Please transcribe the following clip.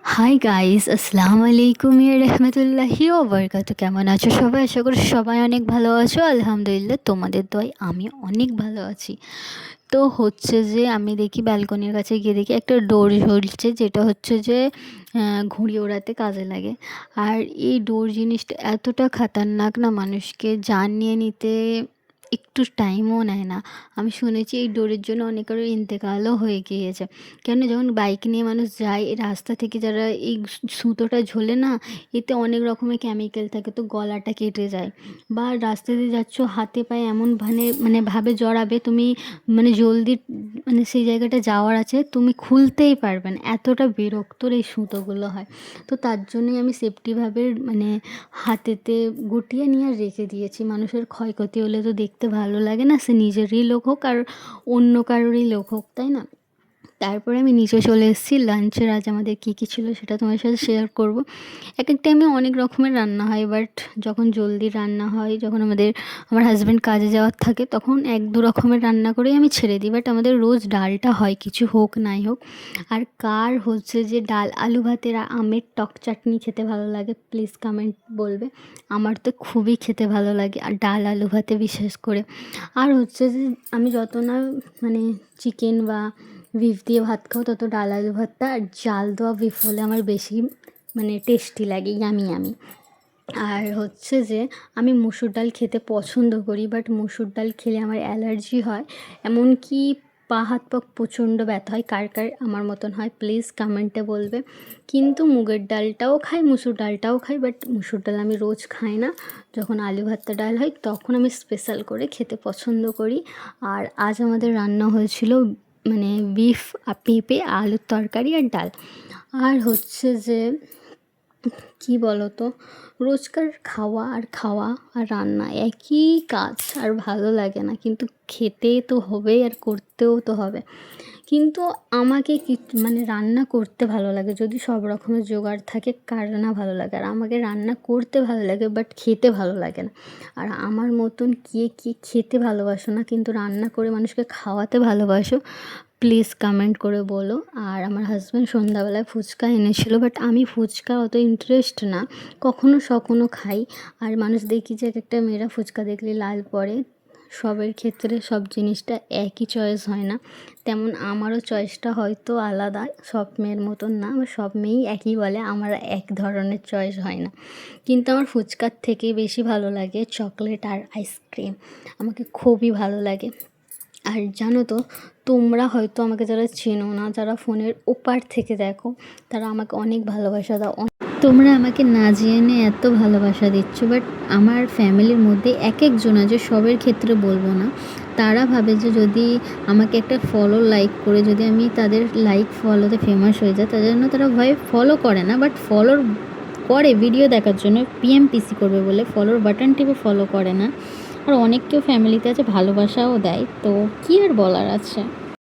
Hi guys, আসসালামু আলাইকুম রহমতুল্লাহি ওয়া বারাকাতুহু। কেমন আছো সবাই? আশা করি সবাই অনেক ভালো আছো। আলহামদুলিল্লাহ, তোমাদের দোয়ায় আমি অনেক ভালো আছি। তো হচ্ছে যে আমি দেখি ব্যালকনির কাছে গিয়ে দেখি একটা ডোর ঝুলছে, যেটা হচ্ছে যে ঘুড়ি ওড়াতে কাজে লাগে। আর এই ডোর জিনিসটা এতটা খাতারনাক না, মানুষকে জান নিয়ে নিতে একটু টাইমও নেয় না। আমি শুনেছি এই ডোরের জন্য অনেকেরও ইন্তেকালও হয়ে গিয়েছে। কেন, যখন বাইক নিয়ে মানুষ যায় এই রাস্তা থেকে, যারা এই সুতোটা ঝোলে না, এতে অনেক রকমের কেমিক্যাল থাকে, তো গলাটা কেটে যায়। বা রাস্তা দিয়ে যাচ্ছ, হাতে পায়ে এমন ভাবে জড়াবে তুমি, জলদি সেই জায়গাটা যাওয়ার আছে, তুমি খুলতেই পারবে না, এতটা বিরক্তর এই সুতোগুলো হয়। তো তার জন্যই আমি সেফটিভাবে হাতেতে গুটিয়ে নিয়ে রেখে দিয়েছি। মানুষের ক্ষয়ক্ষতি হলে তো দেখতে ভালো লাগে না, সে নিজেরই লোক হোক আর অন্য কারোরই লোক হোক, তাই না? তারপরে আমি নিচে চলে এসেছি। লাঞ্চের আজ আমাদের কী কী ছিল সেটা তোমার সাথে শেয়ার করব। এক এক টাইমে অনেক রকমের রান্না হয়, বাট যখন জলদি রান্না হয়, যখন আমার হাজব্যান্ড কাজে যাওয়ার থাকে, তখন এক দু রকমের রান্না করেই আমি ছেড়ে দিই। বাট আমাদের রোজ ডালটা হয়, কিছু হোক নাই হোক। আর কার হচ্ছে যে ডাল আলু ভাতের আমের টক চাটনি খেতে ভালো লাগে, প্লিজ কমেন্ট বলবে। আমার তো খুবই খেতে ভালো লাগে, আর ডাল আলু ভাতে বিশেষ করে। আর হচ্ছে যে আমি যত না চিকেন বা বিফ দিয়ে ভাত খাও, তত ডাল আলু ভাতটা আর জাল দেওয়া বিফ হলে আমার বেশি টেস্টি লাগে, ইয়ামি ইয়ামি। আর হচ্ছে যে আমি মুসুর ডাল খেতে পছন্দ করি, বাট মুসুর ডাল খেলে আমার অ্যালার্জি হয়, এমনকি পা হাত পা প্রচণ্ড ব্যথা হয়। কার কার আমার মতন হয় প্লিজ কমেন্টে বলবে। কিন্তু মুগের ডালটাও খাই, মুসুর ডালটাও খাই, বাট মুসুর ডাল আমি রোজ খাই না। যখন আলু ভাতটা ডাল হয় তখন আমি স্পেশাল করে খেতে পছন্দ করি। আর আজ আমাদের রান্না হয়েছিল বিফ আর পেঁপে আলুর তরকারি আর ডাল। আর হচ্ছে যে কী বলো তো, রোজকার খাওয়া আর রান্না একই কাজ, আর ভালো লাগে না, কিন্তু খেতে তো হবে আর করতেও তো হবে। কিন্তু আমাকে রান্না করতে ভালো লাগে, যদি সব রকমের জোগাড় থাকে, কার না ভালো লাগে। আর আমাকে রান্না করতে ভালো লাগে, বাট খেতে ভালো লাগে না। আর আমার মতন কে খেতে ভালোবাসো না কিন্তু রান্না করে মানুষকে খাওয়াতে ভালোবাসো, প্লিজ কমেন্ট করে বলো। আর আমার হাজব্যান্ড সন্ধ্যাবেলায় ফুচকা এনেছিল, বাট আমি ফুচকা অত ইন্টারেস্ট না, কখনো খাই। আর মানুষ দেখি যে এক একটা মেয়েরা ফুচকা দেখলে লাল পড়ে, সবের ক্ষেত্রে সব জিনিসটা একই চয়েস হয় না। তেমন আমারও চয়েসটা হয়তো আলাদা, সব মেয়ের মতন না, আমার সব মেয়েই একই বলে, আমার এক ধরনের চয়েস হয় না। কিন্তু আমার ফুচকার থেকে বেশি ভালো লাগে চকলেট আর আইসক্রিম, আমাকে খুবই ভালো লাগে। আর জানো তো, তোমরা হয়তো আমাকে যারা চেনো না, যারা ফোনের ওপার থেকে দেখো, তারা আমাকে অনেক ভালোবাসা দাও। তোমরা আমাকে না জেনে এত ভালোবাসা দিচ্ছ, বাট আমার ফ্যামিলির মধ্যে এক একজন আছে, সবের ক্ষেত্রে বলবো না, তারা ভাবে যে যদি আমাকে একটা লাইক করে যদি আমি তাদের লাইক ফলোতে ফেমাস হয়ে যায়, তার জন্য তারা ভয়ে ফলো করে না, বাট করে ভিডিও দেখার জন্য, পিএমপিসি করবে বলে ফলোর বাটন টিপে ফলো করে না। আর অনেক কেউ ফ্যামিলিতে আছে ভালোবাসাও দেয়, তো কী আর বলার আছে।